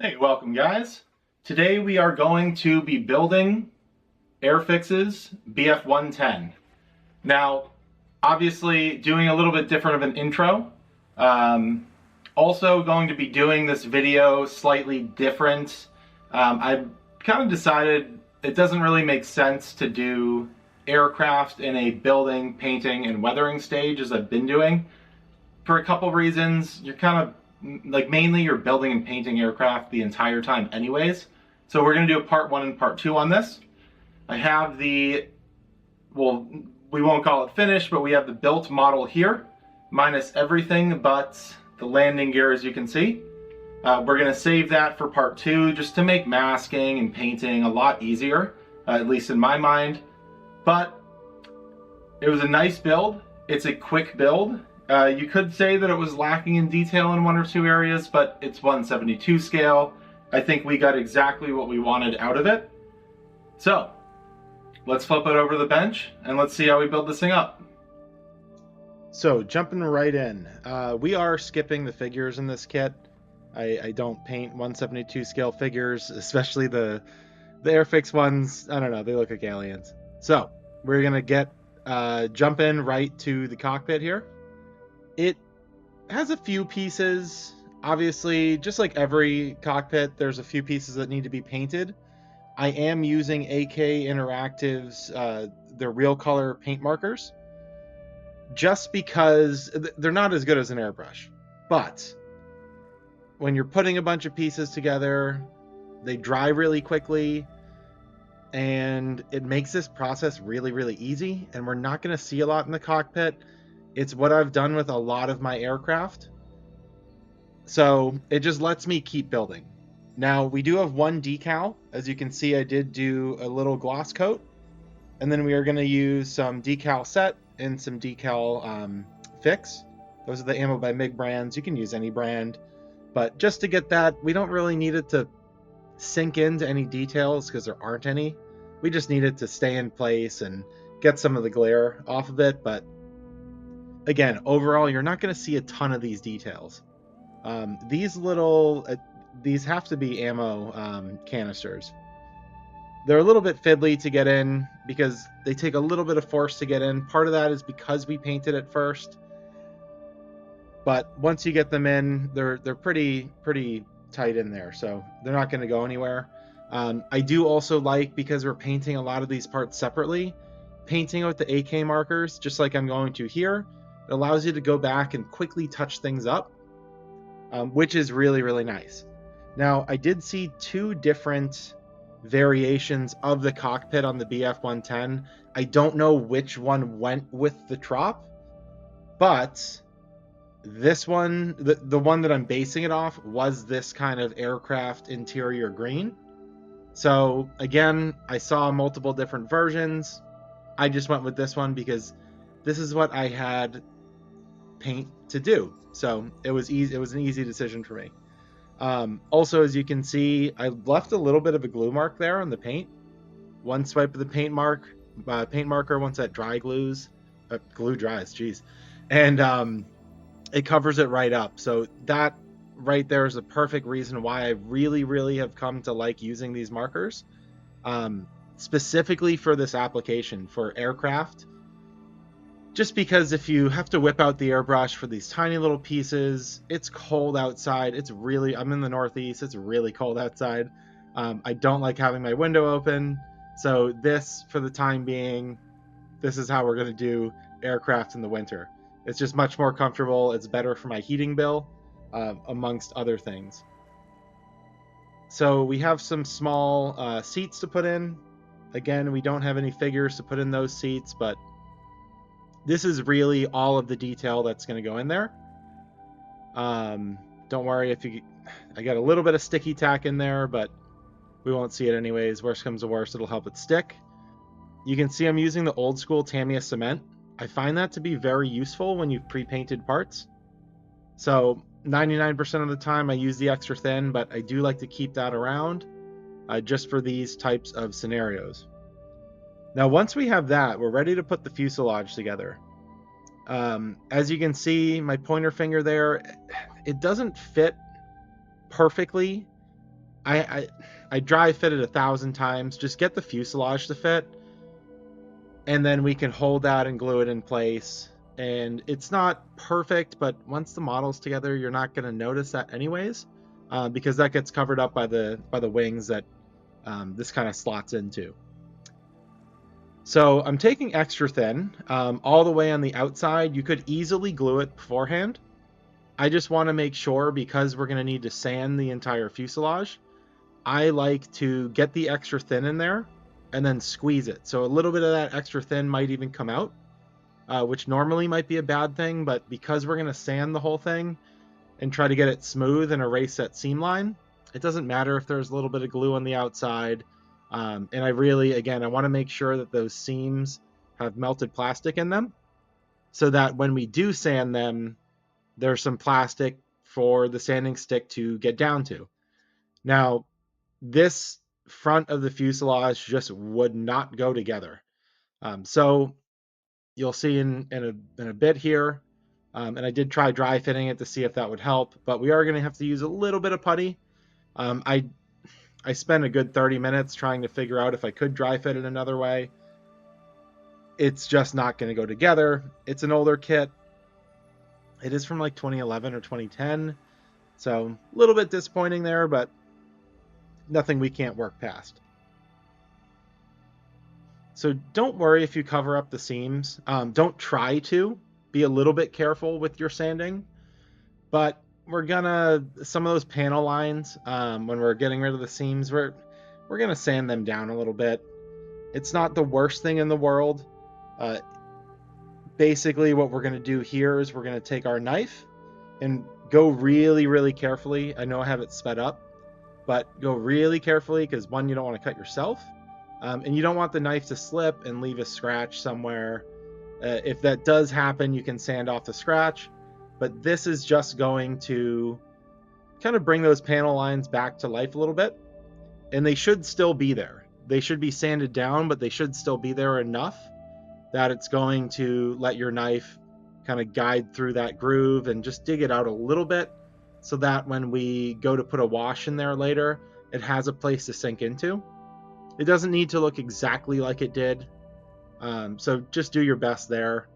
Hey, welcome guys. Today we are going to be building Airfix's BF110. Now, obviously doing a little bit different of an intro. Also going to be doing this video slightly different. I've kind of decided it doesn't really make sense to do aircraft in a building, painting, and weathering stage as I've been doing. For a couple reasons. You're kind of mainly you're building and painting aircraft the entire time anyways. So we're going to do a part 1 and part 2 on this. I have the, well, we won't call it finished, but we have the built model here, minus everything but the landing gear, as you can see. We're going to save that for part 2 just to make masking and painting a lot easier, at least in my mind. But it was a nice build. It's a quick build. You could say that it was lacking in detail in 1 or 2 areas, but it's 1/72 scale. I think we got exactly what we wanted out of it. So, let's flip it over to the bench and let's see how we build this thing up. So, jumping right in, we are skipping the figures in this kit. I don't paint 1/72 scale figures, especially the Airfix ones. I don't know, they look like aliens. So, we're gonna jump in right to the cockpit here. It has a few pieces. Obviously, just like every cockpit, there's a few pieces that need to be painted. I am using AK Interactive's their real color paint markers, just because they're not as good as an airbrush. But when you're putting a bunch of pieces together, they dry really quickly, and it makes this process really, really easy. And we're not going to see a lot in the cockpit. It's what I've done with a lot of my aircraft. So it just lets me keep building. Now we do have 1 decal. As you can see, I did do a little gloss coat. And then we are going to use some decal set and some decal fix. Those are the Ammo by MiG brands. You can use any brand. But just to get that, we don't really need it to sink into any details because there aren't any. We just need it to stay in place and get some of the glare off of it. But again, overall, you're not going to see a ton of these details. These have to be ammo canisters. They're a little bit fiddly to get in because they take a little bit of force to get in. Part of that is because we painted it first. But once you get them in, they're pretty tight in there, so they're not going to go anywhere. I do also like, because we're painting a lot of these parts separately, painting out the AK markers, just like I'm going to here. It allows you to go back and quickly touch things up, which is really, really nice. Now, I did see 2 different variations of the cockpit on the BF110. I don't know which one went with the Trop, but this one, the one that I'm basing it off, was this kind of aircraft interior green. So again, I saw multiple different versions. I just went with this one because this is what I had paint to do, so it was easy. It was an easy decision for me. Also, as you can see, I left a little bit of a glue mark there on the paint. 1 swipe of the paint marker, once that glue dries, geez, and it covers it right up. So that right there is a perfect reason why I really, really have come to like using these markers, specifically for this application for aircraft. Just because if you have to whip out the airbrush for these tiny little pieces, it's cold outside. I'm in the Northeast. It's really cold outside. I don't like having my window open. So this, for the time being, this is how we're going to do aircraft in the winter. It's just much more comfortable. It's better for my heating bill, amongst other things. So we have some small seats to put in. Again, we don't have any figures to put in those seats, but this is really all of the detail that's going to go in there. Don't worry I got a little bit of sticky tack in there, but we won't see it anyways. Worst comes to worst, it'll help it stick. You can see I'm using the old school Tamiya cement. I find that to be very useful when you've pre-painted parts. So 99% of the time I use the extra thin, but I do like to keep that around just for these types of scenarios. Now, once we have that, we're ready to put the fuselage together. As you can see, my pointer finger there, it doesn't fit perfectly I dry fit it 1,000 times. Just get the fuselage to fit, and then we can hold that and glue it in place. And it's not perfect, but once the model's together, you're not going to notice that anyways, because that gets covered up by the wings that this kind of slots into. So I'm taking extra thin all the way on the outside. You could easily glue it beforehand. I just want to make sure, because we're going to need to sand the entire fuselage, I like to get the extra thin in there and then squeeze it. So a little bit of that extra thin might even come out, which normally might be a bad thing, but because we're going to sand the whole thing and try to get it smooth and erase that seam line, it doesn't matter if there's a little bit of glue on the outside. And I really, again, I want to make sure that those seams have melted plastic in them so that when we do sand them, there's some plastic for the sanding stick to get down to. Now, this front of the fuselage just would not go together. So you'll see in a bit here, and I did try dry fitting it to see if that would help, but we are going to have to use a little bit of putty. I spent a good 30 minutes trying to figure out if I could dry fit it another way. It's just not going to go together. It's an older kit. It is from like 2011 or 2010. So a little bit disappointing there, but nothing we can't work past. So don't worry if you cover up the seams. Don't try to. Be a little bit careful with your sanding. But we're gonna, some of those panel lines, when we're getting rid of the seams, we're gonna sand them down a little bit. It's not the worst thing in the world. Basically what we're gonna do here is we're gonna take our knife and go really, really carefully. I know I have it sped up, but go really carefully, because one, you don't want to cut yourself, and you don't want the knife to slip and leave a scratch somewhere. If that does happen, you can sand off the scratch, but this is just going to kind of bring those panel lines back to life a little bit, and they should still be there. They should be sanded down, but they should still be there enough that it's going to let your knife kind of guide through that groove and just dig it out a little bit, so that when we go to put a wash in there later, it has a place to sink into. It doesn't need to look exactly like it did, so just do your best there,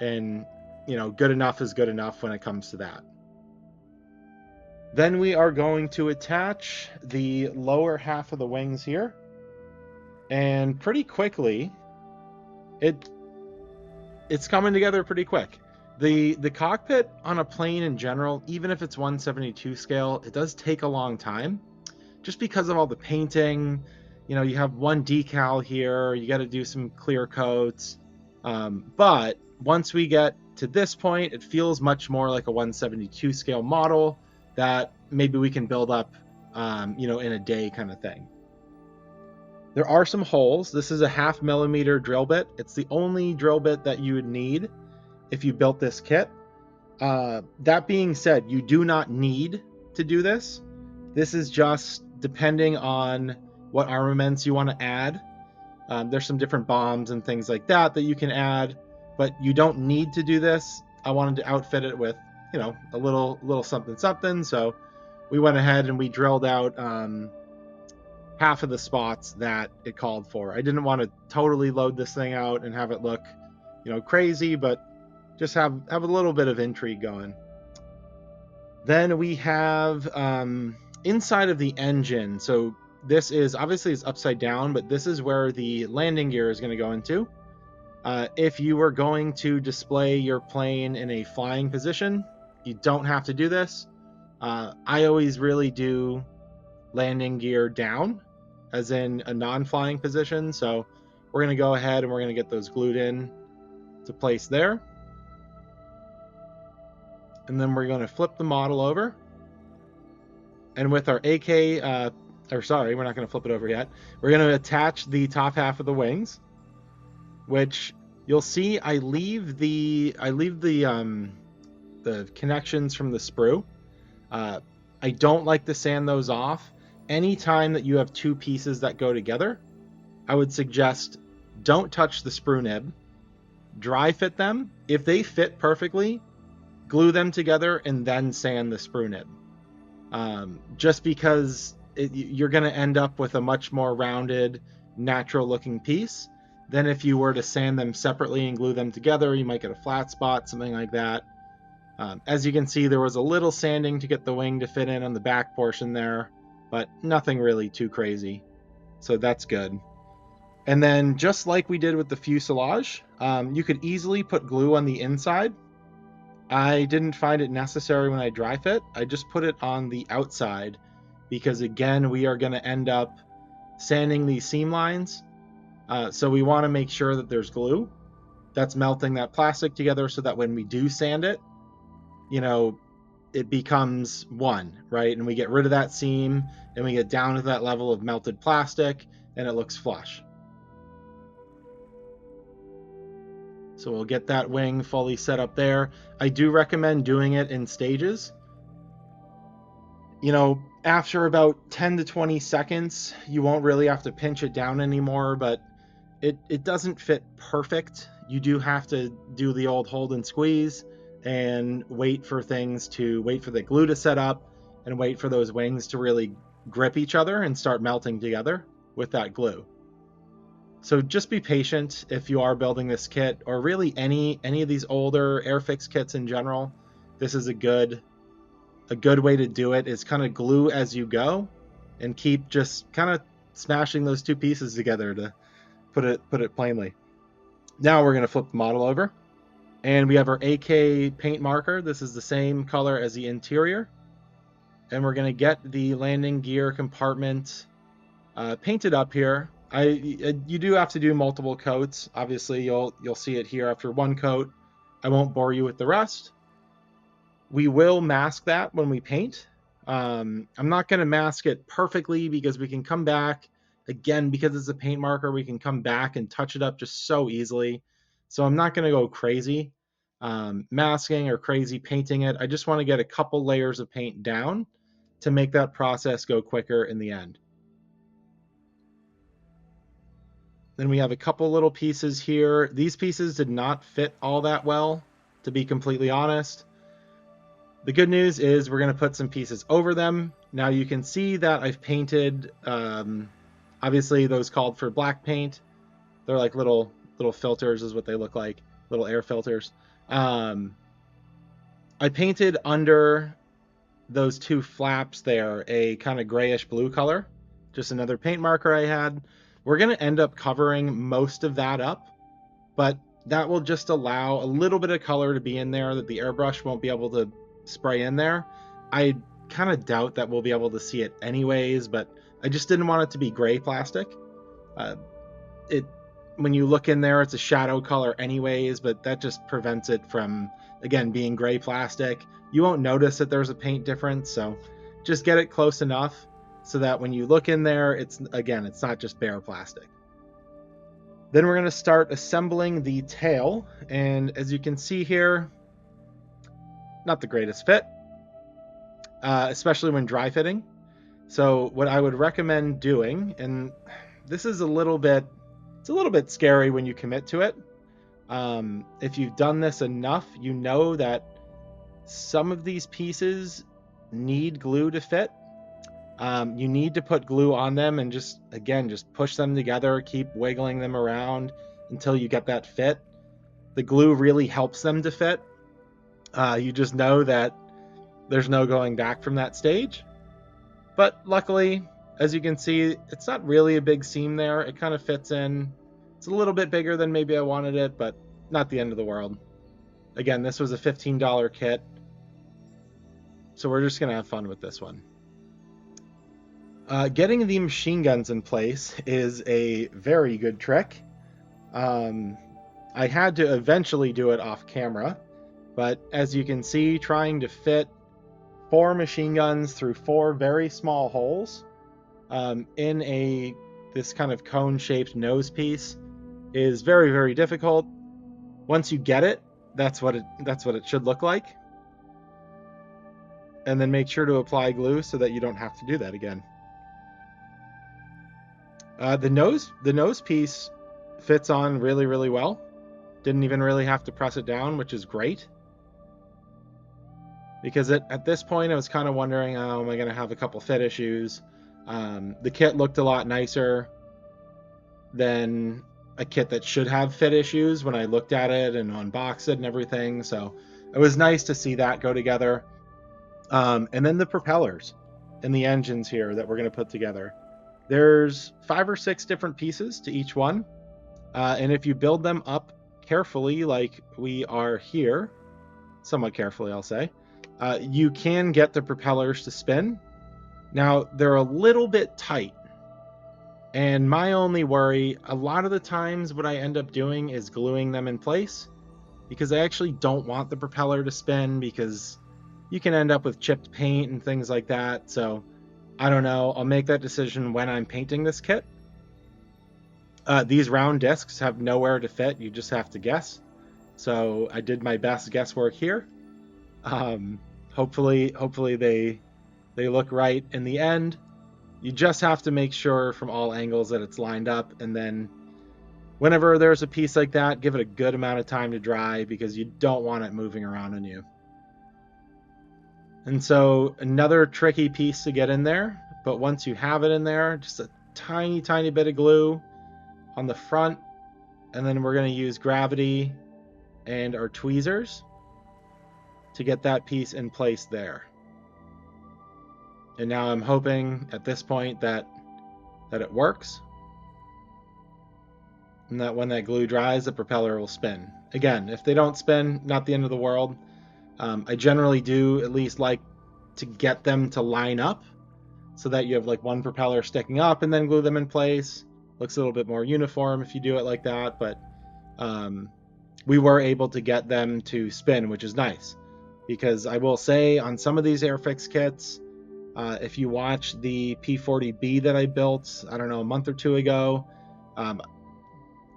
and good enough is good enough when it comes to that. Then we are going to attach the lower half of the wings here, and pretty quickly it's coming together pretty quick. The cockpit on a plane in general, even if it's 1/72 scale, it does take a long time, just because of all the painting. You have one decal here, you got to do some clear coats, but once we get to this point, it feels much more like a 1/72 scale model that maybe we can build up in a day, kind of thing. There are some holes. This is a 0.5 millimeter drill bit. It's the only drill bit that you would need if you built this kit. That being said, you do not need to do this. This is just depending on what armaments you want to add. There's some different bombs and things like that you can add, but you don't need to do this. I wanted to outfit it with, a little something something. So we went ahead and we drilled out half of the spots that it called for. I didn't want to totally load this thing out and have it look, crazy, but just have a little bit of intrigue going. Then we have inside of the engine. So this is obviously it's upside down, but this is where the landing gear is going to go into. If you were going to display your plane in a flying position, you don't have to do this. I always really do landing gear down, as in a non-flying position. So we're going to go ahead and we're going to get those glued in to place there. And then we're going to flip the model over. And with our AK, we're not going to flip it over yet. We're going to attach the top half of the wings, which you'll see I leave the connections from the sprue. I don't like to sand those off. Anytime that you have two pieces that go together, I would suggest don't touch the sprue nib. Dry fit them. If they fit perfectly, glue them together and then sand the sprue nib. Just because you're going to end up with a much more rounded, natural looking piece than if you were to sand them separately and glue them together. You might get a flat spot, something like that. As you can see, there was a little sanding to get the wing to fit in on the back portion there, but nothing really too crazy. So that's good. And then just like we did with the fuselage, you could easily put glue on the inside. I didn't find it necessary when I dry fit. I just put it on the outside because, again, we are going to end up sanding these seam lines. So we want to make sure that there's glue that's melting that plastic together so that when we do sand it, you know, it becomes one, right? And we get rid of that seam and we get down to that level of melted plastic and it looks flush. So we'll get that wing fully set up there. I do recommend doing it in stages. You know, after about 10 to 20 seconds, you won't really have to pinch it down anymore, but it doesn't fit perfect. You do have to do the old hold and squeeze and wait for the glue to set up and wait for those wings to really grip each other and start melting together with that glue. So just be patient if you are building this kit, or really any of these older Airfix kits in general. This is a good way to do it, is kind of glue as you go and keep just kind of smashing those two pieces together, to put it plainly. Now we're going to flip the model over, and we have our AK paint marker. This is the same color as the interior, and we're going to get the landing gear compartment painted up here. You do have to do multiple coats. Obviously, you'll see it here after one coat. I won't bore you with the rest. We will mask that when we paint. I'm not going to mask it perfectly because we can come back again, because it's a paint marker. We can come back and touch it up just so easily. So I'm not going to go crazy masking or crazy painting it. I just want to get a couple layers of paint down to make that process go quicker in the end. Then we have a couple little pieces here. These pieces did not fit all that well, to be completely honest. The good news is we're going to put some pieces over them. Now you can see that I've painted, obviously those called for black paint. They're like little filters is what they look like, little air filters. I painted under those two flaps there a kind of grayish blue color, just another paint marker I had. We're going to end up covering most of that up, but that will just allow a little bit of color to be in there that the airbrush won't be able to spray in there. I kind of doubt that we'll be able to see it anyways, but I just didn't want it to be gray plastic. When you look in there, it's a shadow color anyways, but that just prevents it from, again, being gray plastic. You won't notice that there's a paint difference, so just get it close enough so that when you look in there, it's not just bare plastic. Then we're going to start assembling the tail, and as you can see here, not the greatest fit, especially when dry fitting. So what I would recommend doing, and this is a little bit scary when you commit to it. If you've done this enough, you know that some of these pieces need glue to fit. You need to put glue on them and just push them together, keep wiggling them around until you get that fit. The glue really helps them to fit. You just know that there's no going back from that stage. But luckily, as you can see, it's not really a big seam there. It kind of fits in. It's a little bit bigger than maybe I wanted it, but not the end of the world. Again, this was a $15 kit, so we're just going to have fun with this one. Getting the machine guns in place is a very good trick. I had to eventually do it off camera, but as you can see, trying to fit 4 machine guns through 4 very small holes in this kind of cone-shaped nose piece is very, very difficult. Once you get it, that's what it should look like. And then make sure to apply glue so that you don't have to do that again. The nose piece fits on really, really well. Didn't even really have to press it down, which is great. Because at this point, I was kind of wondering, oh, am I going to have a couple fit issues? The kit looked a lot nicer than a kit that should have fit issues when I looked at it and unboxed it and everything. So it was nice to see that go together. And then the propellers and the engines here that we're going to put together. There's 5 or 6 different pieces to each one. And if you build them up carefully, like we are here, somewhat carefully, I'll say, you can get the propellers to spin. Now, they're a little bit tight. And my only worry, a lot of the times what I end up doing is gluing them in place, because I actually don't want the propeller to spin, because you can end up with chipped paint and things like that. So I don't know. I'll make that decision when I'm painting this kit. These round discs have nowhere to fit. You just have to guess. So I did my best guesswork here. Hopefully they look right in the end. You just have to make sure from all angles that it's lined up, and then whenever there's a piece like that, give it a good amount of time to dry, because you don't want it moving around on you. And so another tricky piece to get in there, but once you have it in there, just a tiny bit of glue on the front, and then we're going to use gravity and our tweezers to get that piece in place there. And now I'm hoping at this point that it works, and that when that glue dries, the propeller will spin. Again, if they don't spin, not the end of the world. I generally do at least like to get them to line up, so that you have like one propeller sticking up and then glue them in place. Looks a little bit more uniform if you do it like that, but we were able to get them to spin, which is nice, because I will say on some of these Airfix kits, if you watch the P40B that I built, I don't know, a month or two ago,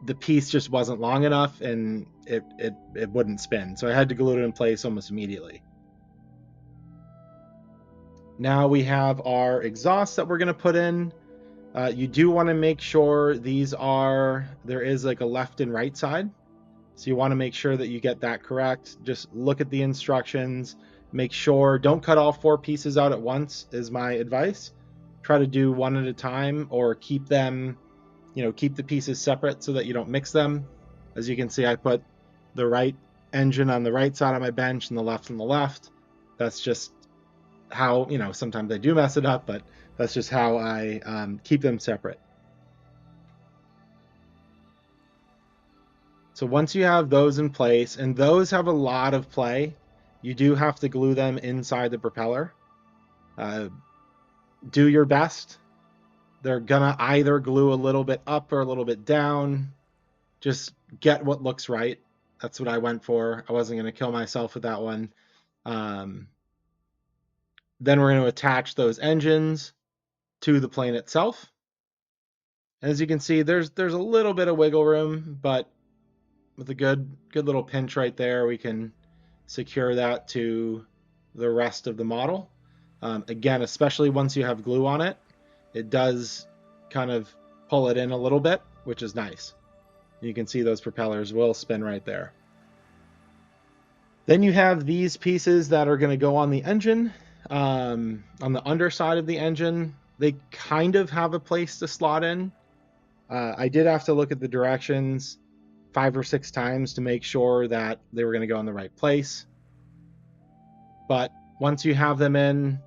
the piece just wasn't long enough and it wouldn't spin. So I had to glue it in place almost immediately. Now we have our exhausts that we're going to put in. You do want to make sure there is like a left and right side. So you want to make sure that you get that correct. Just look at the instructions. Make sure, don't cut all 4 pieces out at once is my advice. Try to do one at a time, or keep them, keep the pieces separate so that you don't mix them. As you can see, I put the right engine on the right side of my bench and the left on the left. That's just how, sometimes I do mess it up, but that's just how I keep them separate. So once you have those in place, and those have a lot of play, you do have to glue them inside the propeller. Do your best. They're gonna either glue a little bit up or a little bit down. Just get what looks right. That's what I went for. I wasn't gonna kill myself with that one. Then we're going to attach those engines to the plane itself. As you can see, there's a little bit of wiggle room, but with a good little pinch right there, we can secure that to the rest of the model. Again, especially once you have glue on it, it does kind of pull it in a little bit, which is nice. You can see those propellers will spin right there. Then you have these pieces that are going to go on the engine. On the underside of the engine, they kind of have a place to slot in. I did have to look at the directions 5 or 6 times to make sure that they were going to go in the right place. But once you have them in,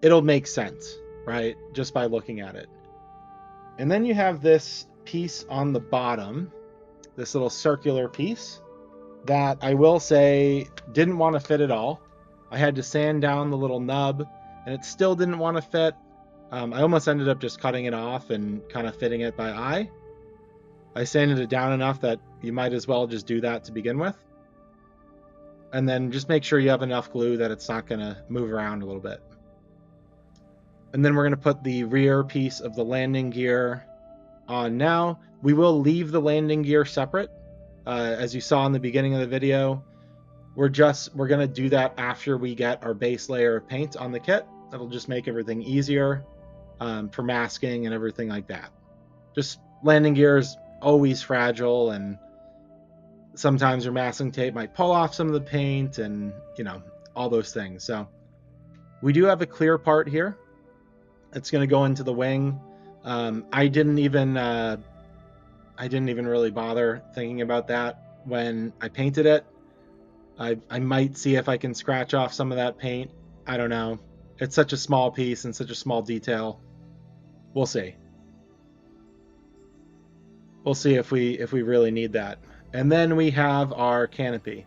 it'll make sense, right? Just by looking at it. And then you have this piece on the bottom, this little circular piece that I will say didn't want to fit at all. I had to sand down the little nub, and it still didn't want to fit. I almost ended up just cutting it off and kind of fitting it by eye. I sanded it down enough that you might as well just do that to begin with. And then just make sure you have enough glue that it's not going to move around a little bit. And then we're going to put the rear piece of the landing gear on now. We will leave the landing gear separate. As you saw in the beginning of the video, we're going to do that after we get our base layer of paint on the kit. That'll just make everything easier for masking and everything like that. Just landing gear is always fragile, and sometimes your masking tape might pull off some of the paint and all those things. So we do have a clear part here. It's going to go into the wing. I didn't even really bother thinking about that when I painted it. I might see if I can scratch off some of that paint. I don't know. It's such a small piece and such a small detail. We'll see. We'll see if we really need that. And then we have our canopy.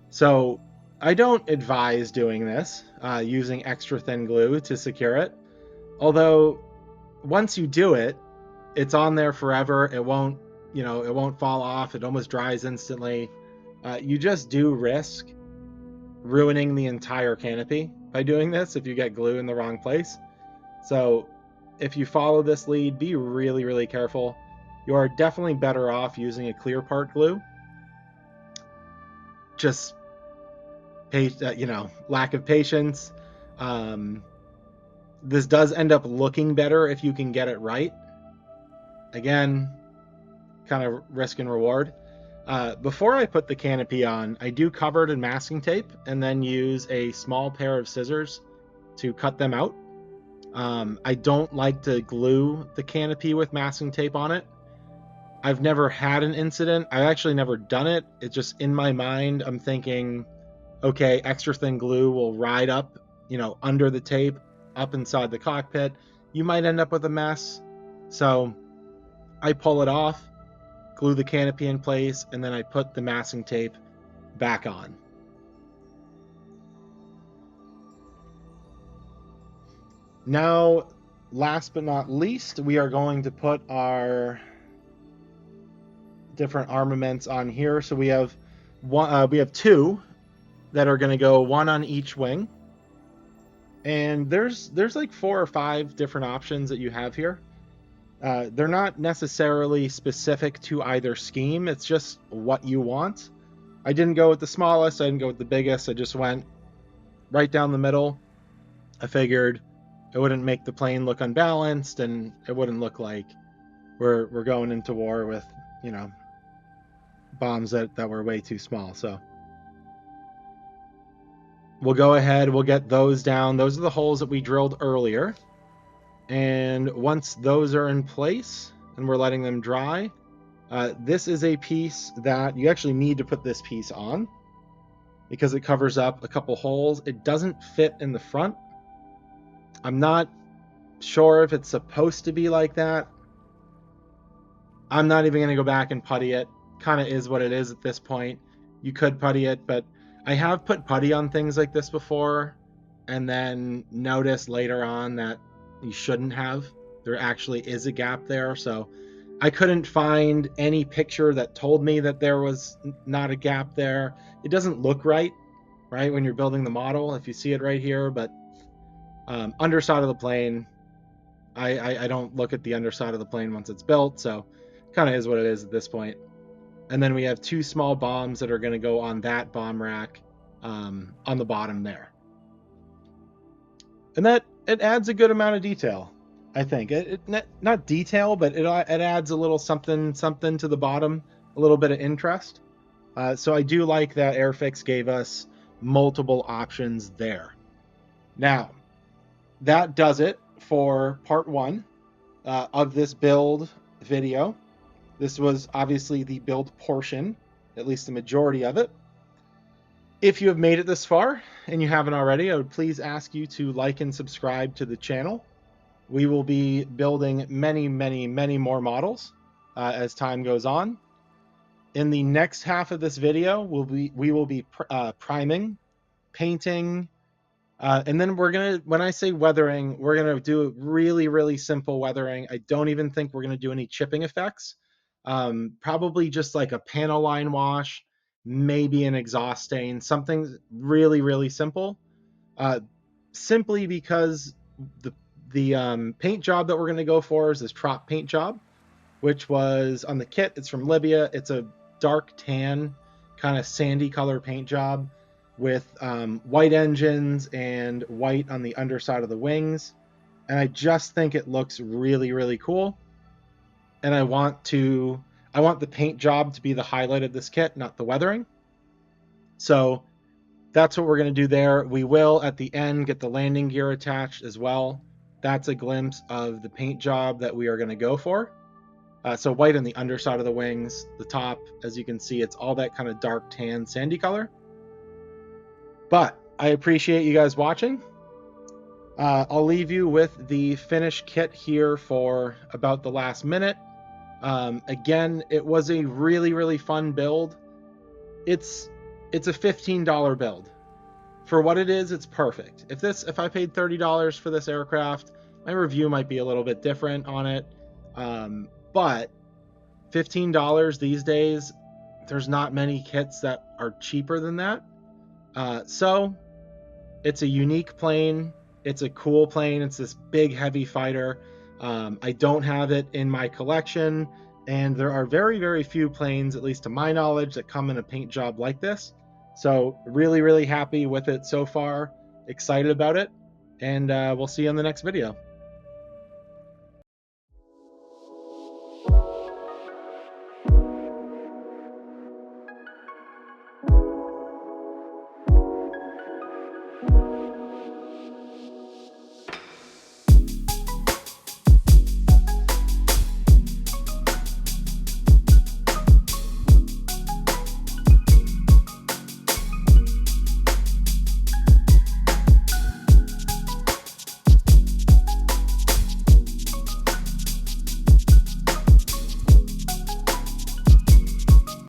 So I don't advise doing this, using extra thin glue to secure it. Although once you do it, it's on there forever. It won't, it won't fall off. It almost dries instantly. You just do risk ruining the entire canopy by doing this if you get glue in the wrong place. So if you follow this lead, be really, really careful. You are definitely better off using a clear part glue. Just, lack of patience. This does end up looking better if you can get it right. Again, kind of risk and reward. Before I put the canopy on, I do cover it in masking tape and then use a small pair of scissors to cut them out. I don't like to glue the canopy with masking tape on it. I've never had an incident. I've actually never done it. It's just in my mind, I'm thinking, okay, extra thin glue will ride up, under the tape, up inside the cockpit. You might end up with a mess. So I pull it off, glue the canopy in place, and then I put the masking tape back on. Now, last but not least, we are going to put our different armaments on here. So we have we have two that are going to go, one on each wing. And there's like 4 or 5 different options that you have here. They're not necessarily specific to either scheme. It's just what you want. I didn't go with the smallest. I didn't go with the biggest. I just went right down the middle. I figured it wouldn't make the plane look unbalanced, and it wouldn't look like we're going into war with, bombs that were way too small. So we'll go ahead. We'll get those down. Those are the holes that we drilled earlier. And once those are in place and we're letting them dry, this is a piece that you actually need to put this piece on because it covers up a couple holes. It doesn't fit in the front. I'm not sure if it's supposed to be like that. I'm not even going to go back and putty it. Kind of is what it is at this point. You could putty it, but I have put putty on things like this before and then noticed later on that you shouldn't have. There actually is a gap there, so I couldn't find any picture that told me that there was not a gap there. It doesn't look right, when you're building the model, if you see it right here, but underside of the plane, I don't look at the underside of the plane once it's built, so kind of is what it is at this point. And then we have 2 small bombs that are going to go on that bomb rack on the bottom there. And that it adds a good amount of detail, I think. It not detail, but it adds a little something to the bottom, a little bit of interest. So I do like that Airfix gave us multiple options there. Now, that does it for part 1 of this build video. This was obviously the build portion, at least the majority of it. If you have made it this far and you haven't already, I would please ask you to like and subscribe to the channel. We will be building many, many, many more models as time goes on. In the next half of this video, we will be priming, painting, and then when I say weathering, we're gonna do really, really simple weathering. I don't even think we're gonna do any chipping effects. Probably just like a panel line wash, maybe an exhaust stain, something really, really simple. Simply because the paint job that we're going to go for is this Trop paint job, which was on the kit. It's from Libya. It's a dark tan, kind of sandy color paint job with white engines and white on the underside of the wings. And I just think it looks really, really cool. And I want the paint job to be the highlight of this kit, not the weathering. So that's what we're going to do there. We will, at the end, get the landing gear attached as well. that's a glimpse of the paint job that we are going to go for. So white on the underside of the wings, the top, as you can see, it's all that kind of dark tan sandy color. But I appreciate you guys watching. I'll leave you with the finished kit here for about the last minute. Again, it was a really fun build. It's a $15 build. For what it is, it's perfect. If I paid $30 for this aircraft, my review might be a little bit different on it. But $15 these days, there's not many kits that are cheaper than that. So it's a unique plane. It's a cool plane. It's this big, heavy fighter. I don't have it in my collection, and there are very few planes, at least to my knowledge, that come in a paint job like this. So really happy with it so far. Excited about it, and we'll see you in the next video.